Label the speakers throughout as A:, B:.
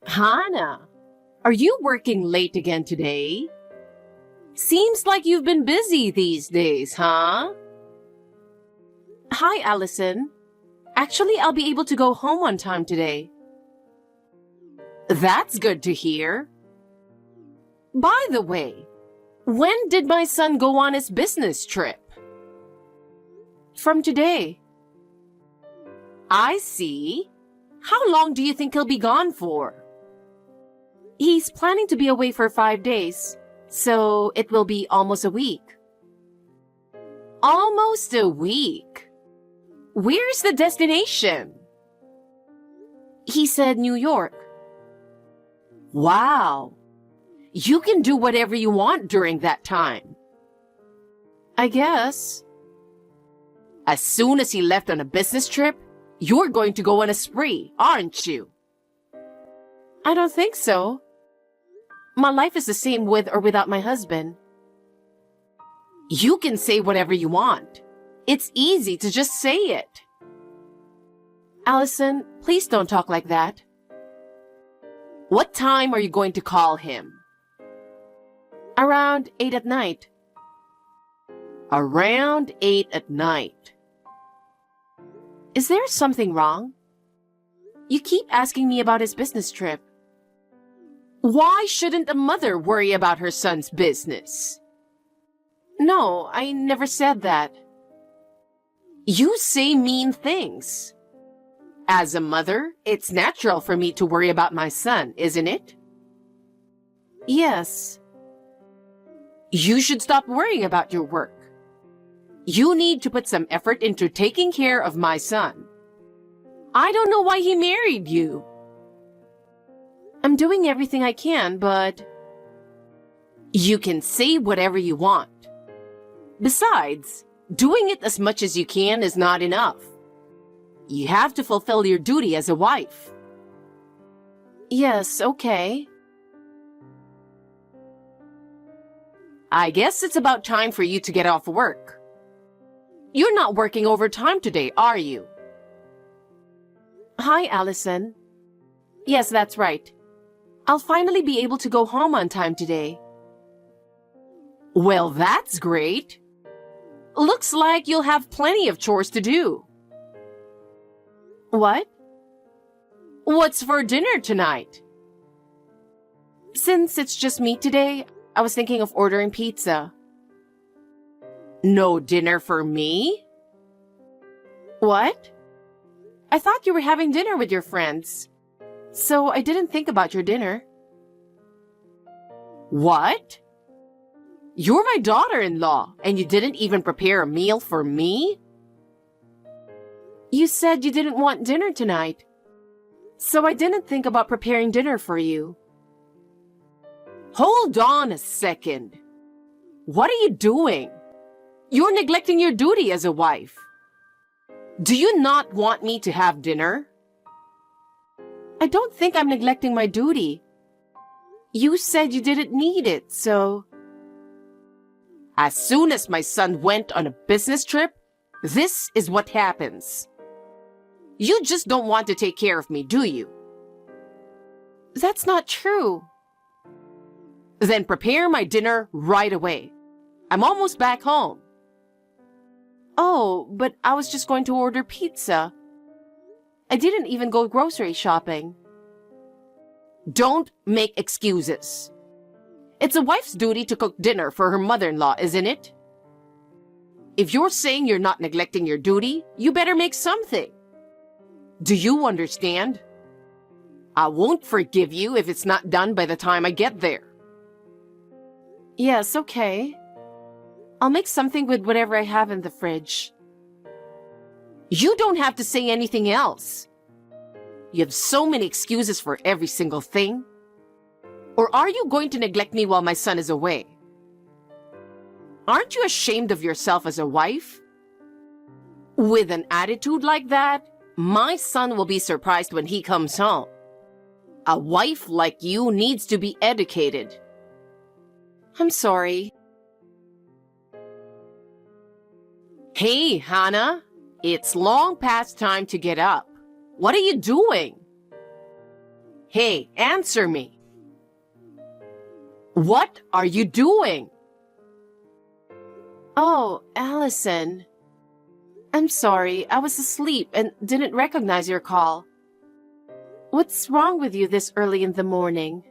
A: Hannah, are you working late again today? Seems like you've been busy these days, huh? Hi, Allison. Actually, I'll be able to go home on time today. That's good to hear. By the way, when did my son go on his business trip? From today. I see. How long do you think he'll be gone for? He's planning to be away for 5 days, so it will be almost a week. Almost a week? Where's the destination? He said New York. Wow. You can do whatever you want during that time. I guess. As soon as he left on a business trip, you're going to go on a spree, aren't you? I don't think so. My life is the same with or without my husband. You can say whatever you want. It's easy to just say it. Allison, please don't talk like that. What time are you going to call him? Around 8 at night. Around 8 at night. Is there something wrong? You keep asking me about his business trip. Why shouldn't a mother worry about her son's business? No, I never said that. You say mean things. As a mother, it's natural for me to worry about my son, isn't it? Yes. You should stop worrying about your work. You need to put some effort into taking care of my son. I don't know why he married you. I'm doing everything I can, but... You can say whatever you want. Besides, doing it as much as you can is not enough. You have to fulfill your duty as a wife. Yes, okay. I guess it's about time for you to get off work. You're not working overtime today, are you? Hi, Allison. Yes, that's right. I'll finally be able to go home on time today. Well, that's great. Looks like you'll have plenty of chores to do. What? What's for dinner tonight? Since it's just me today, I was thinking of ordering pizza. No dinner for me? What? I thought you were having dinner with your friends, so I didn't think about your dinner. What? You're my daughter-in-law, and you didn't even prepare a meal for me? You said you didn't want dinner tonight, so I didn't think about preparing dinner for you. Hold on a second. What are you doing? You're neglecting your duty as a wife. Do you not want me to have dinner? I don't think I'm neglecting my duty. You said you didn't need it, so... As soon as my son went on a business trip, this is what happens. You just don't want to take care of me, do you? That's not true. Then prepare my dinner right away. I'm almost back home. Oh, but I was just going to order pizza. I didn't even go grocery shopping. Don't make excuses. It's a wife's duty to cook dinner for her mother-in-law, isn't it? If you're saying you're not neglecting your duty, you better make something. Do you understand? I won't forgive you if it's not done by the time I get there. Yes, okay. I'll make something with whatever I have in the fridge. You don't have to say anything else. You have so many excuses for every single thing. Or are you going to neglect me while my son is away? Aren't you ashamed of yourself as a wife? With an attitude like that, my son will be surprised when he comes home. A wife like you needs to be educated. I'm sorry. Hey, Hannah, it's long past time to get up. What are you doing? Hey, answer me. What are you doing? Oh, Allison. I'm sorry, I was asleep and didn't recognize your call. What's wrong with you this early in the morning?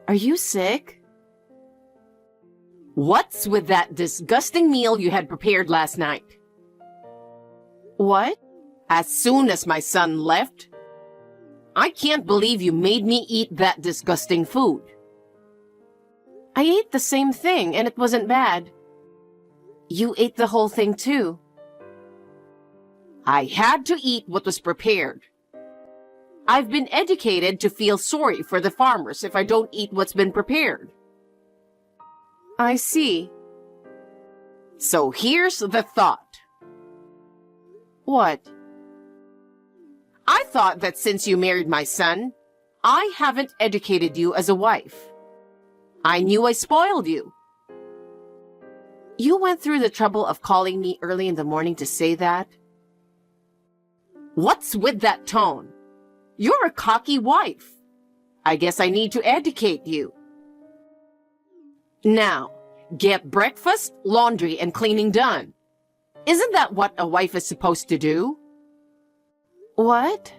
A: Are you sick? What's with that disgusting meal you had prepared last night? What? As soon as my son left? I can't believe you made me eat that disgusting food. I ate the same thing and it wasn't bad. You ate the whole thing too. I had to eat what was prepared. I've been educated to feel sorry for the farmers if I don't eat what's been prepared. I see. So here's the thought. What? I thought that since you married my son, I haven't educated you as a wife. I knew I spoiled you. You went through the trouble of calling me early in the morning to say that? What's with that tone? You're a cocky wife. I guess I need to educate you. Now, get breakfast, laundry, and cleaning done. Isn't that what a wife is supposed to do? What?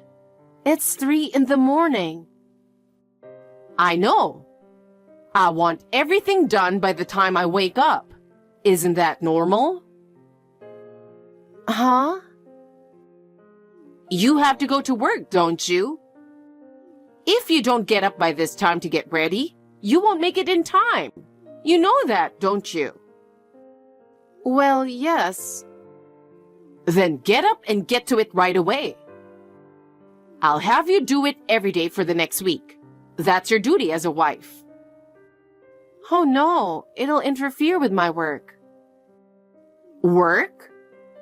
A: It's 3 in the morning. I know. I want everything done by the time I wake up. Isn't that normal? Huh? You have to go to work, don't you? If you don't get up by this time to get ready, you won't make it in time. You know that, don't you? Well, yes. Then get up and get to it right away. I'll have you do it every day for the next week. That's your duty as a wife. Oh no, it'll interfere with my work. Work?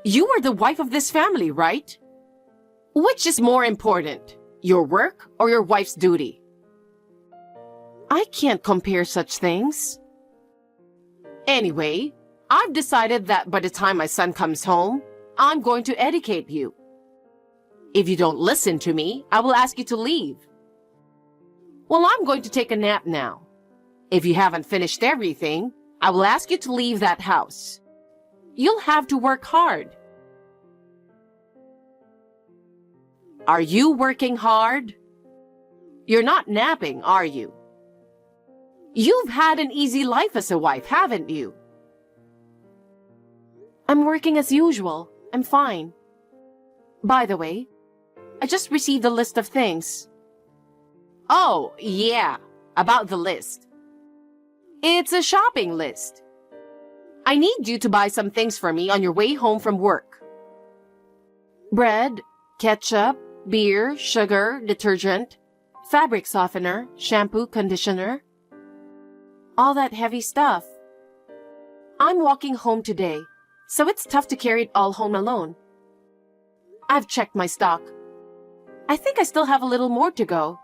A: You are the wife of this family, right? Which is more important, your work or your wife's duty? I can't compare such things. Anyway, I've decided that by the time my son comes home, I'm going to educate you. If you don't listen to me, I will ask you to leave. Well, I'm going to take a nap now. If you haven't finished everything, I will ask you to leave that house. You'll have to work hard. Are you working hard? You're not napping, are you? You've had an easy life as a wife, haven't you? I'm working as usual. I'm fine. By the way, I just received a list of things. Oh, yeah, about the list. It's a shopping list. I need you to buy some things for me on your way home from work. Bread, ketchup, beer, sugar, detergent, fabric softener, shampoo, conditioner. All that heavy stuff. I'm walking home today, so it's tough to carry it all home alone. I've checked my stock. I think I still have a little more to go.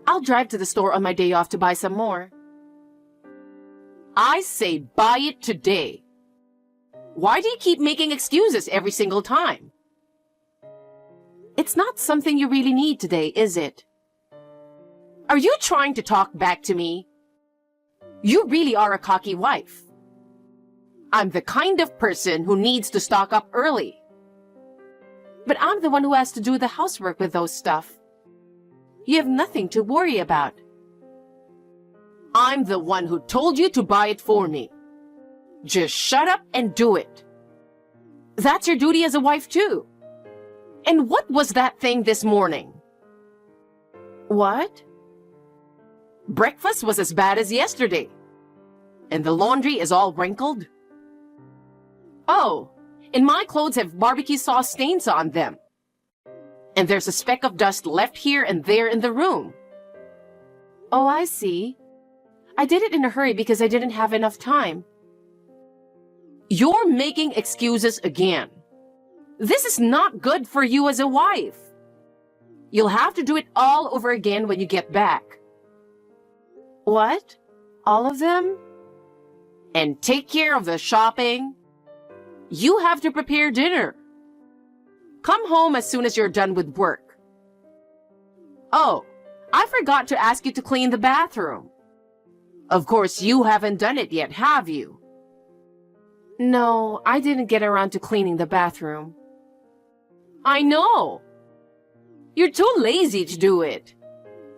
A: I'll drive to the store on my day off to buy some more. I say buy it today. Why do you keep making excuses every single time? It's not something you really need today, is it? Are you trying to talk back to me? You really are a cocky wife. I'm the kind of person who needs to stock up early. But I'm the one who has to do the housework with those stuff. You have nothing to worry about. I'm the one who told you to buy it for me. Just shut up and do it. That's your duty as a wife too. And what was that thing this morning? What? Breakfast was as bad as yesterday. And the laundry is all wrinkled. Oh, and my clothes have barbecue sauce stains on them. And there's a speck of dust left here and there in the room. Oh, I see. I did it in a hurry because I didn't have enough time. You're making excuses again. This is not good for you as a wife. You'll have to do it all over again when you get back. What? All of them? And take care of the shopping. You have to prepare dinner. Come home as soon as you're done with work. Oh, I forgot to ask you to clean the bathroom. Of course, you haven't done it yet, have you? No, I didn't get around to cleaning the bathroom. I know. You're too lazy to do it.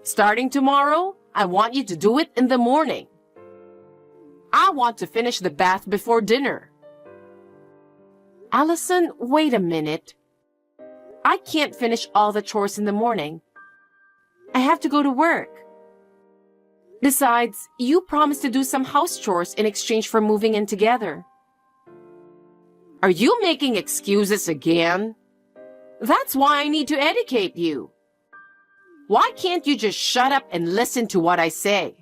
A: Starting tomorrow, I want you to do it in the morning. I want to finish the bath before dinner. Allison, wait a minute. I can't finish all the chores in the morning. I have to go to work. Besides, you promised to do some house chores in exchange for moving in together. Are you making excuses again? That's why I need to educate you. Why can't you just shut up and listen to what I say?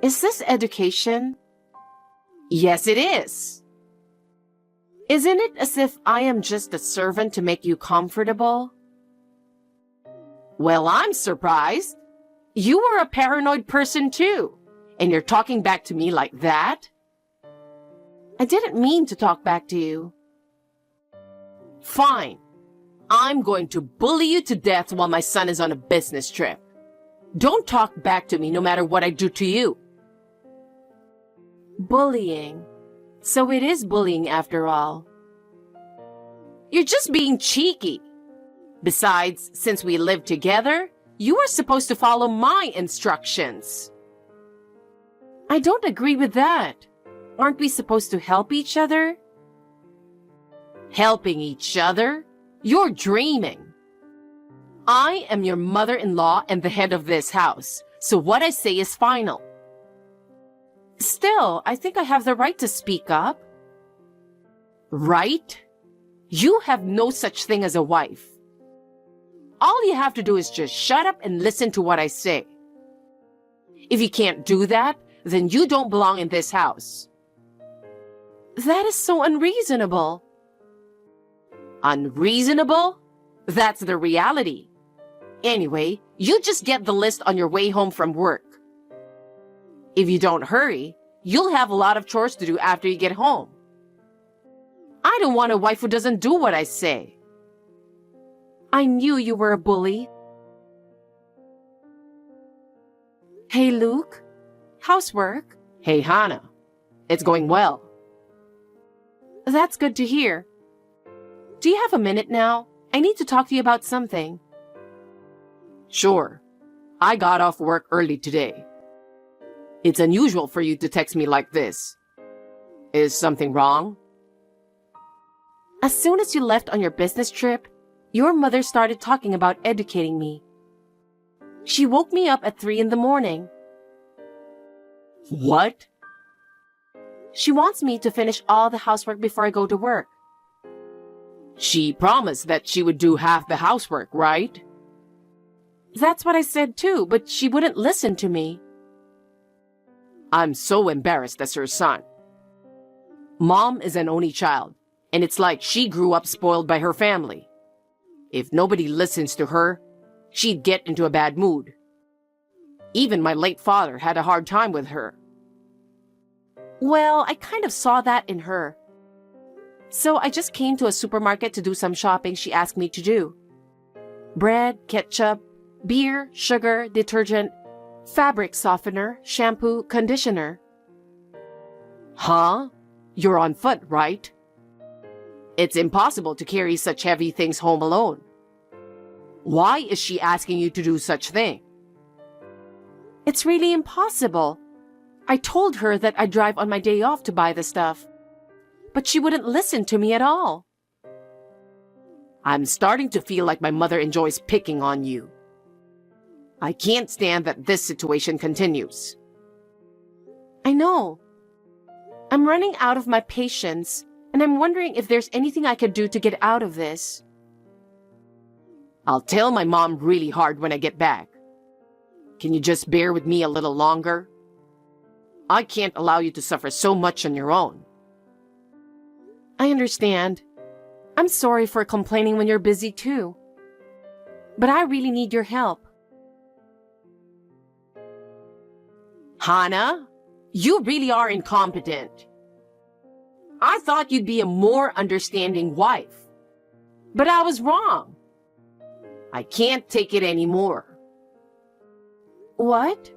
A: Is this education? Yes, it is. Isn't it as if I am just a servant to make you comfortable? Well, I'm surprised. You are a paranoid person too, and you're talking back to me like that? I didn't mean to talk back to you. Fine. I'm going to bully you to death while my son is on a business trip. Don't talk back to me no matter what I do to you. Bullying. So it is bullying after all. You're just being cheeky. Besides, since we live together, you are supposed to follow my instructions. I don't agree with that. Aren't we supposed to help each other? Helping each other? You're dreaming. I am your mother-in-law and the head of this house, so what I say is final. Still, I think I have the right to speak up. Right? You have no such thing as a wife. All you have to do is just shut up and listen to what I say. If you can't do that, then you don't belong in this house. That is so unreasonable. Unreasonable? That's the reality. Anyway, you just get the list on your way home from work. If you don't hurry, you'll have a lot of chores to do after you get home. I don't want a wife who doesn't do what I say. I knew you were a bully. Hey, Luke. How's work? Hey, Hannah. It's going well. That's good to hear. Do you have a minute now? I need to talk to you about something. Sure. I got off work early today. It's unusual for you to text me like this. Is something wrong? As soon as you left on your business trip, your mother started talking about educating me. She woke me up at 3 in the morning. What? She wants me to finish all the housework before I go to work. She promised that she would do half the housework, right? That's what I said too, but she wouldn't listen to me. I'm so embarrassed as her son. Mom is an only child, and it's like she grew up spoiled by her family. If nobody listens to her, she'd get into a bad mood. Even my late father had a hard time with her. Well, I kind of saw that in her. So I just came to a supermarket to do some shopping she asked me to do. Bread, ketchup, beer, sugar, detergent, fabric softener, shampoo, conditioner. Huh? You're on foot, right? It's impossible to carry such heavy things home alone. Why is she asking you to do such thing? It's really impossible. I told her that I'd drive on my day off to buy the stuff, but she wouldn't listen to me at all. I'm starting to feel like my mother enjoys picking on you. I can't stand that this situation continues. I know. I'm running out of my patience, and I'm wondering if there's anything I could do to get out of this. I'll tell my mom really hard when I get back. Can you just bear with me a little longer? I can't allow you to suffer so much on your own. I understand. I'm sorry for complaining when you're busy too. But I really need your help. Hannah, you really are incompetent. I thought you'd be a more understanding wife. But I was wrong. I can't take it anymore. What?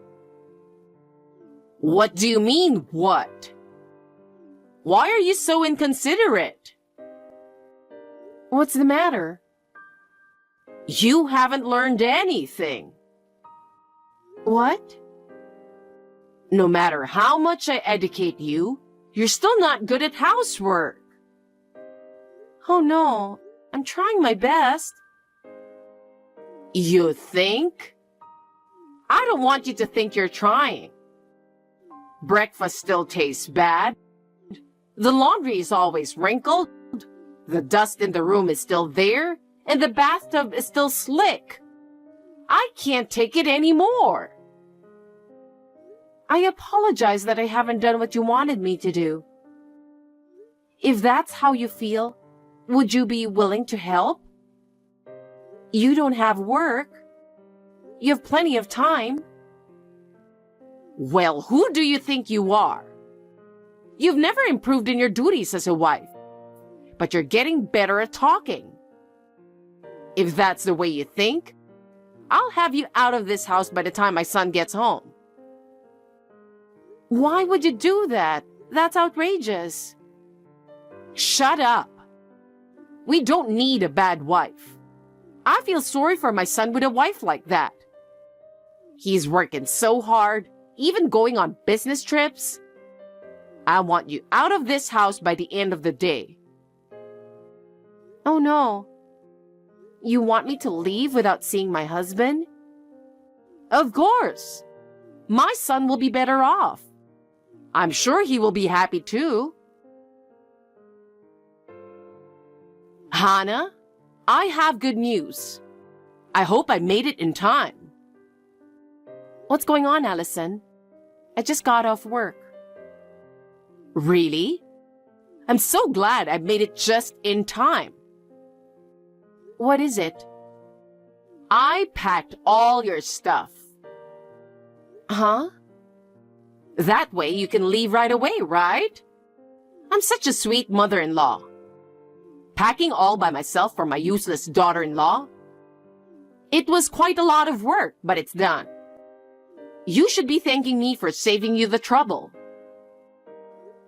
A: What do you mean, what? Why are you so inconsiderate? What's the matter? You haven't learned anything. What? No matter how much I educate you, you're still not good at housework. Oh no, I'm trying my best. You think? I don't want you to think you're trying. Breakfast still tastes bad. The laundry is always wrinkled. The dust in the room is still there, and the bathtub is still slick. I can't take it anymore. I apologize that I haven't done what you wanted me to do. If that's how you feel, would you be willing to help? You don't have work. You have plenty of time. Well, who do you think you are? You've never improved in your duties as a wife, but you're getting better at talking. If that's the way you think, I'll have you out of this house by the time my son gets home. Why would you do that? That's outrageous. Shut up. We don't need a bad wife. I feel sorry for my son with a wife like that. He's working so hard, even going on business trips. I want you out of this house by the end of the day. Oh no. You want me to leave without seeing my husband? Of course. My son will be better off. I'm sure he will be happy too. Hannah, I have good news. I hope I made it in time. What's going on, Allison? I just got off work. Really? I'm so glad I made it just in time. What is it? I packed all your stuff. Huh? That way you can leave right away, right? I'm such a sweet mother-in-law. Packing all by myself for my useless daughter-in-law. It was quite a lot of work, but it's done. You should be thanking me for saving you the trouble.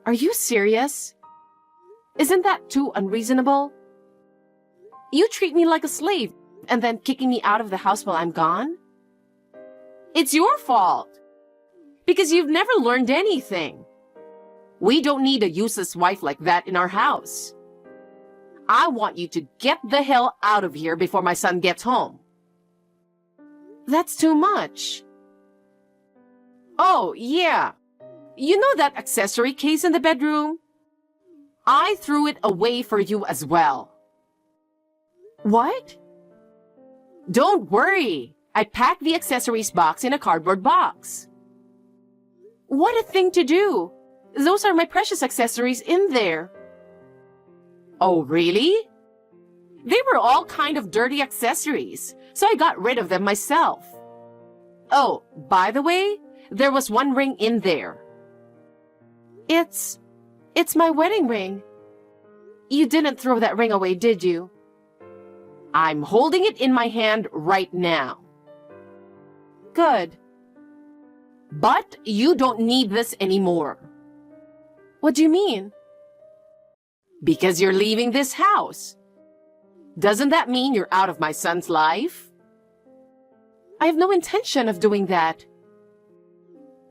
A: Are you serious? Isn't that too unreasonable? You treat me like a slave and then kicking me out of the house while I'm gone? It's your fault. Because you've never learned anything. We don't need a useless wife like that in our house. I want you to get the hell out of here before my son gets home. That's too much. Oh, yeah. You know that accessory case in the bedroom? I threw it away for you as well. What? Don't worry. I packed the accessories box in a cardboard box. What a thing to do. Those are my precious accessories in there. Oh, really? They were all kind of dirty accessories, so I got rid of them myself. Oh, by the way, there was one ring in there. It's my wedding ring. You didn't throw that ring away, did you? I'm holding it in my hand right now. Good. But you don't need this anymore. What do you mean? Because you're leaving this house. Doesn't that mean you're out of my son's life? I have no intention of doing that.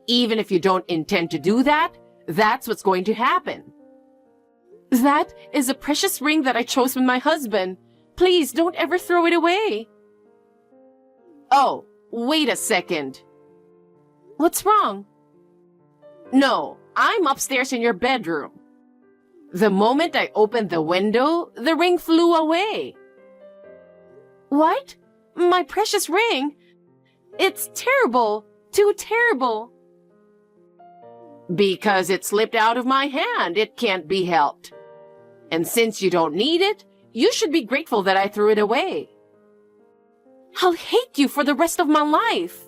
A: Even if you don't intend to do that, that's what's going to happen. That is a precious ring that I chose with my husband. Please don't ever throw it away. Oh, wait a second. What's wrong? No, I'm upstairs in your bedroom. The moment I opened the window, the ring flew away. What? My precious ring? It's terrible. Too terrible. Because it slipped out of my hand. It can't be helped. And since you don't need it, you should be grateful that I threw it away. I'll hate you for the rest of my life.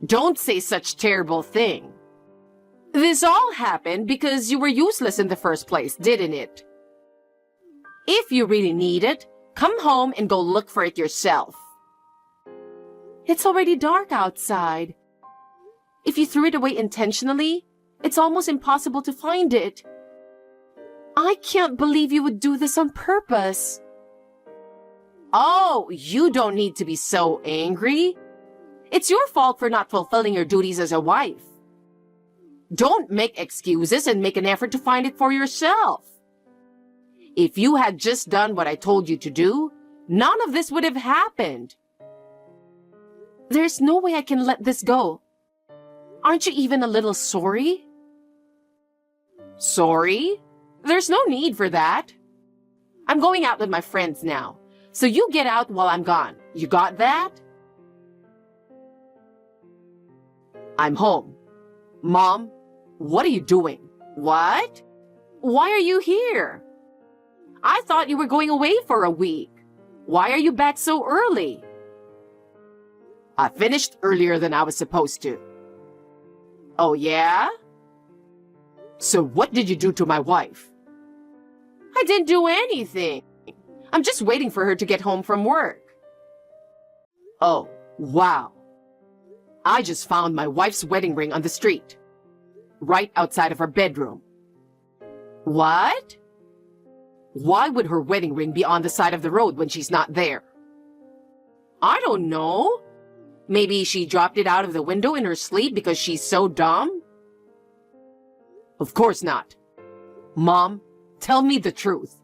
A: Don't say such terrible thing. This all happened because you were useless in the first place, didn't it? If you really need it, Come home and go look for it yourself. It's already dark outside. If you threw it away intentionally, it's almost impossible to find it. I can't believe you would do this on purpose. Oh, you don't need to be so angry. It's your fault for not fulfilling your duties as a wife. Don't make excuses and make an effort to find it for yourself. If you had just done what I told you to do, none of this would have happened. There's no way I can let this go. Aren't you even a little sorry? Sorry? There's no need for that. I'm going out with my friends now, so you get out while I'm gone. You got that? I'm home. Mom, what are you doing? What? Why are you here? I thought you were going away for a week. Why are you back so early? I finished earlier than I was supposed to. Oh, yeah? So what did you do to my wife? I didn't do anything. I'm just waiting for her to get home from work. Oh, wow. I just found my wife's wedding ring on the street, right outside of her bedroom. What? Why would her wedding ring be on the side of the road when she's not there? I don't know. Maybe she dropped it out of the window in her sleep because she's so dumb? Of course not. Mom, tell me the truth.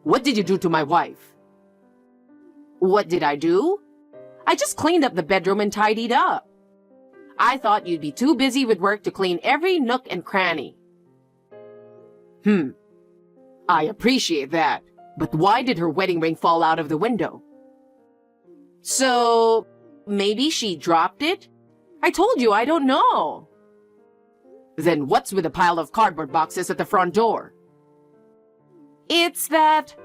A: What did you do to my wife? What did I do? I just cleaned up the bedroom and tidied up. I thought you'd be too busy with work to clean every nook and cranny. I appreciate that, but why did her wedding ring fall out of the window? So, maybe she dropped it? I told you I don't know. Then what's with a pile of cardboard boxes at the front door? It's that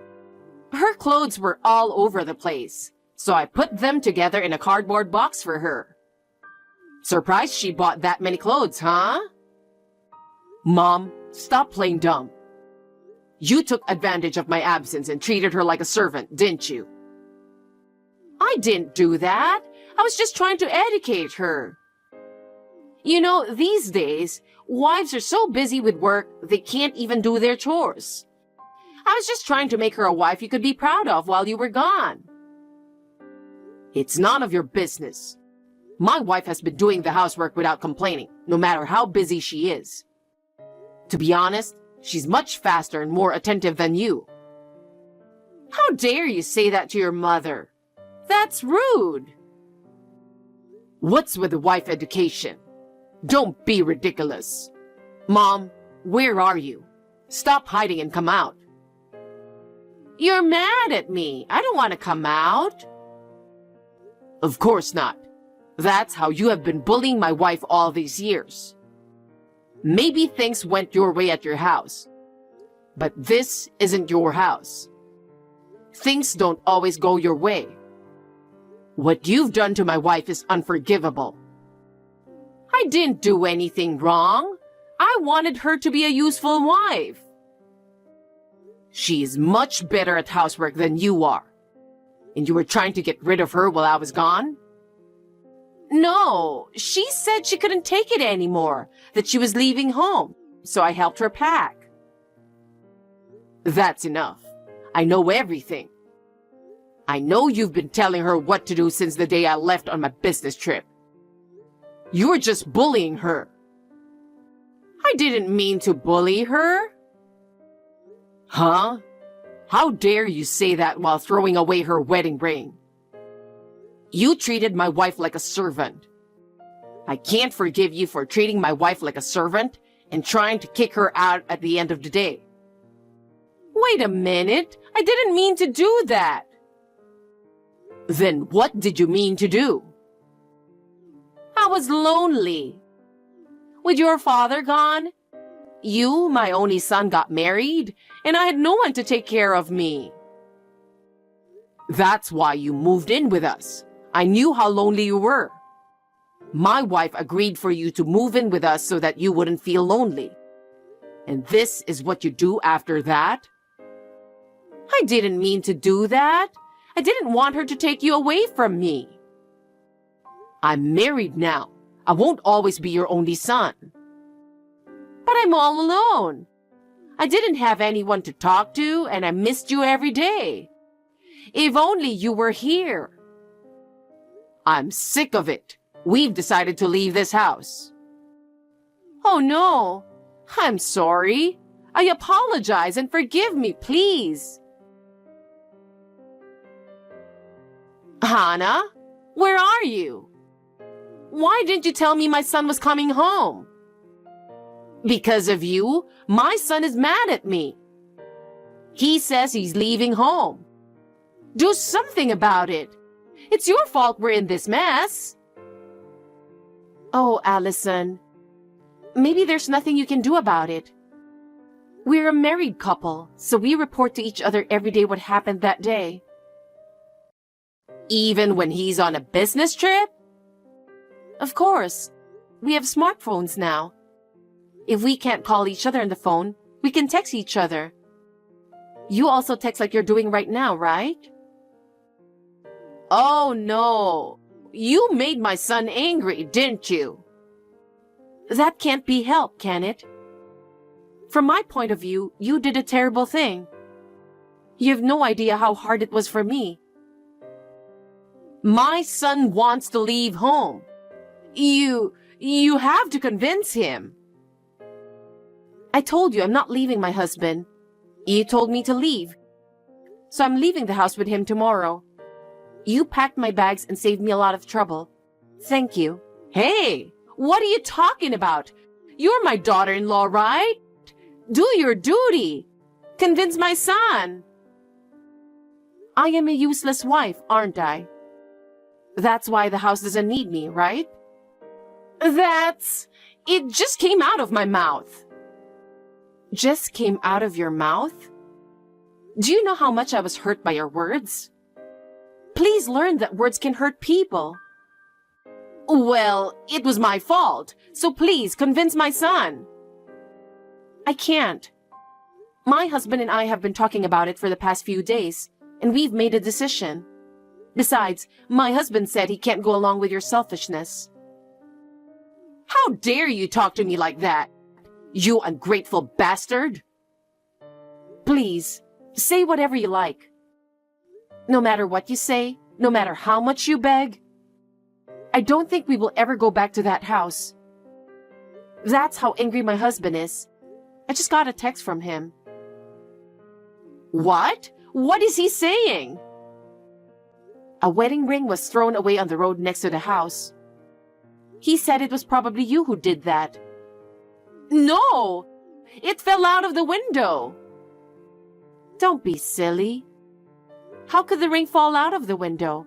A: her clothes were all over the place, so I put them together in a cardboard box for her. Surprised she bought that many clothes, huh? Mom, stop playing dumb. You took advantage of my absence and treated her like a servant, didn't you? I didn't do that. I was just trying to educate her. You know, these days, wives are so busy with work, they can't even do their chores. I was just trying to make her a wife you could be proud of while you were gone. It's none of your business. My wife has been doing the housework without complaining, no matter how busy she is. To be honest, she's much faster and more attentive than you. How dare you say that to your mother? That's rude. What's with the wife education? Don't be ridiculous. Mom, where are you? Stop hiding and come out. You're mad at me. I don't want to come out. Of course not. That's how you have been bullying my wife all these years. Maybe things went your way at your house, but this isn't your house. Things don't always go your way. What you've done to my wife is unforgivable. I didn't do anything wrong. I wanted her to be a useful wife. She is much better at housework than you are. And you were trying to get rid of her while I was gone? No, she said she couldn't take it anymore, that she was leaving home, so I helped her pack. That's enough. I know everything. I know you've been telling her what to do since the day I left on my business trip. You were just bullying her. I didn't mean to bully her. Huh? How dare you say that while throwing away her wedding ring? You treated my wife like a servant. I can't forgive you for treating my wife like a servant and trying to kick her out at the end of the day. Wait a minute. I didn't mean to do that. Then what did you mean to do? I was lonely. With your father gone, you, my only son, got married, and I had no one to take care of me. That's why you moved in with us. I knew how lonely you were. My wife agreed for you to move in with us so that you wouldn't feel lonely. And this is what you do after that? I didn't mean to do that. I didn't want her to take you away from me. I'm married now. I won't always be your only son. But I'm all alone. I didn't have anyone to talk to, and I missed you every day. If only you were here. I'm sick of it. We've decided to leave this house. Oh no. I'm sorry. I apologize and forgive me, please. Hannah, where are you? Why didn't you tell me my son was coming home? Because of you, my son is mad at me. He says he's leaving home. Do something about it. It's your fault we're in this mess. Oh, Allison, maybe there's nothing you can do about it. We're a married couple, so we report to each other every day what happened that day. Even when he's on a business trip? Of course. We have smartphones now. If we can't call each other on the phone, we can text each other. You also text like you're doing right now, right? Oh no. You made my son angry, didn't you? That can't be helped, can it? From my point of view, you did a terrible thing. You have no idea how hard it was for me. My son wants to leave home. You have to convince him. I told you I'm not leaving my husband. You told me to leave. So I'm leaving the house with him tomorrow. You packed my bags and saved me a lot of trouble. Thank you. Hey, what are you talking about? You're my daughter-in-law, right? Do your duty. Convince my son. I am a useless wife, aren't I? That's why the house doesn't need me, right? It just came out of my mouth. Just came out of your mouth? Do you know how much I was hurt by your words? Please learn that words can hurt people. Well, it was my fault, so please convince my son. I can't. My husband and I have been talking about it for the past few days, and we've made a decision. Besides, my husband said he can't go along with your selfishness. How dare you talk to me like that? You ungrateful bastard! Please, say whatever you like. No matter what you say, no matter how much you beg, I don't think we will ever go back to that house. That's how angry my husband is. I just got a text from him. What? What is he saying? A wedding ring was thrown away on the road next to the house. He said it was probably you who did that. No! It fell out of the window. Don't be silly. How could the ring fall out of the window?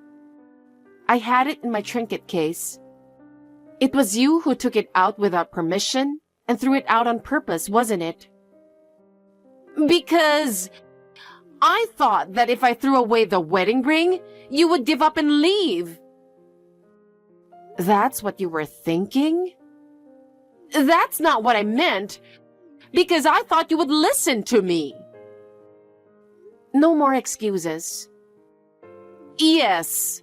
A: I had it in my trinket case. It was you who took it out without permission and threw it out on purpose, wasn't it? Because I thought that if I threw away the wedding ring, you would give up and leave. That's what you were thinking? That's not what I meant, because I thought you would listen to me. No more excuses. Yes.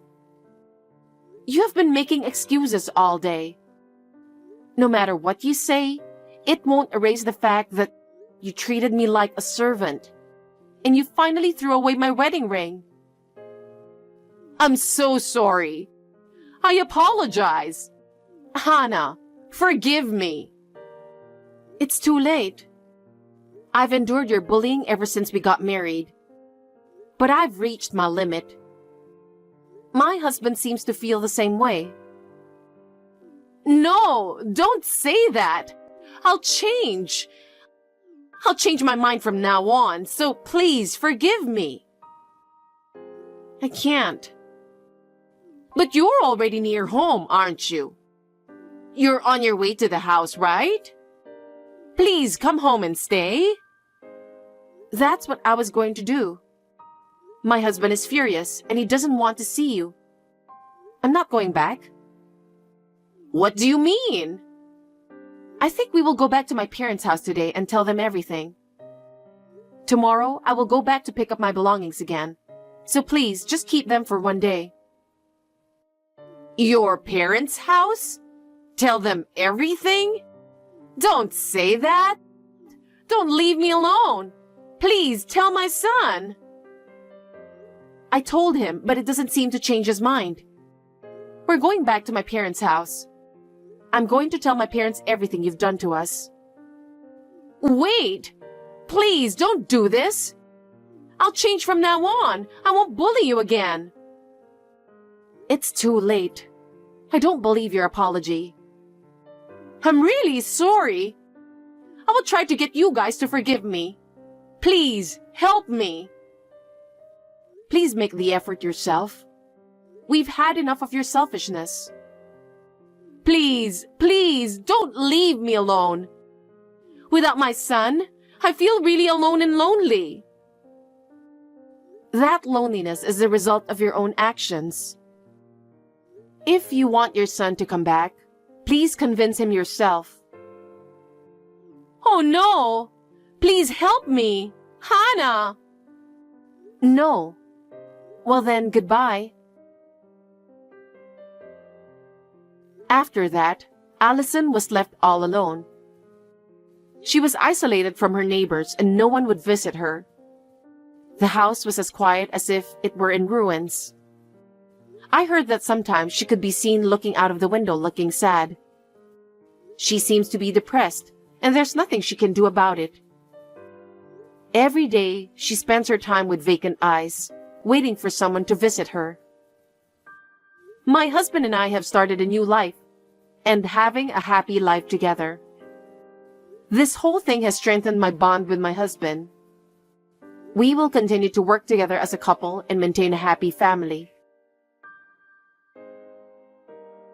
A: You have been making excuses all day. No matter what you say, it won't erase the fact that you treated me like a servant, and you finally threw away my wedding ring. I'm so sorry. I apologize. Hannah, forgive me. It's too late. I've endured your bullying ever since we got married. But I've reached my limit. My husband seems to feel the same way. No, don't say that. I'll change. I'll change my mind from now on, so please forgive me. I can't. But you're already near home, aren't you? You're on your way to the house, right? Please come home and stay. That's what I was going to do. My husband is furious and he doesn't want to see you. I'm not going back. What do you mean? I think we will go back to my parents' house today and tell them everything. Tomorrow, I will go back to pick up my belongings again. So please, just keep them for one day. Your parents' house? Tell them everything? Don't say that. Don't leave me alone. Please tell my son. I told him, but it doesn't seem to change his mind. We're going back to my parents' house. I'm going to tell my parents everything you've done to us. Wait! Please, don't do this. I'll change from now on. I won't bully you again. It's too late. I don't believe your apology. I'm really sorry. I will try to get you guys to forgive me. Please, help me. Please make the effort yourself. We've had enough of your selfishness. Please, please, don't leave me alone. Without my son, I feel really alone and lonely. That loneliness is the result of your own actions. If you want your son to come back, please convince him yourself. Oh no! Please help me! Hannah! No. Well then, goodbye. After that, Allison was left all alone. She was isolated from her neighbors and no one would visit her. The house was as quiet as if it were in ruins. I heard that sometimes she could be seen looking out of the window looking sad. She seems to be depressed, and there's nothing she can do about it. Every day, she spends her time with vacant eyes, waiting for someone to visit her. My husband and I have started a new life, and having a happy life together. This whole thing has strengthened my bond with my husband. We will continue to work together as a couple and maintain a happy family.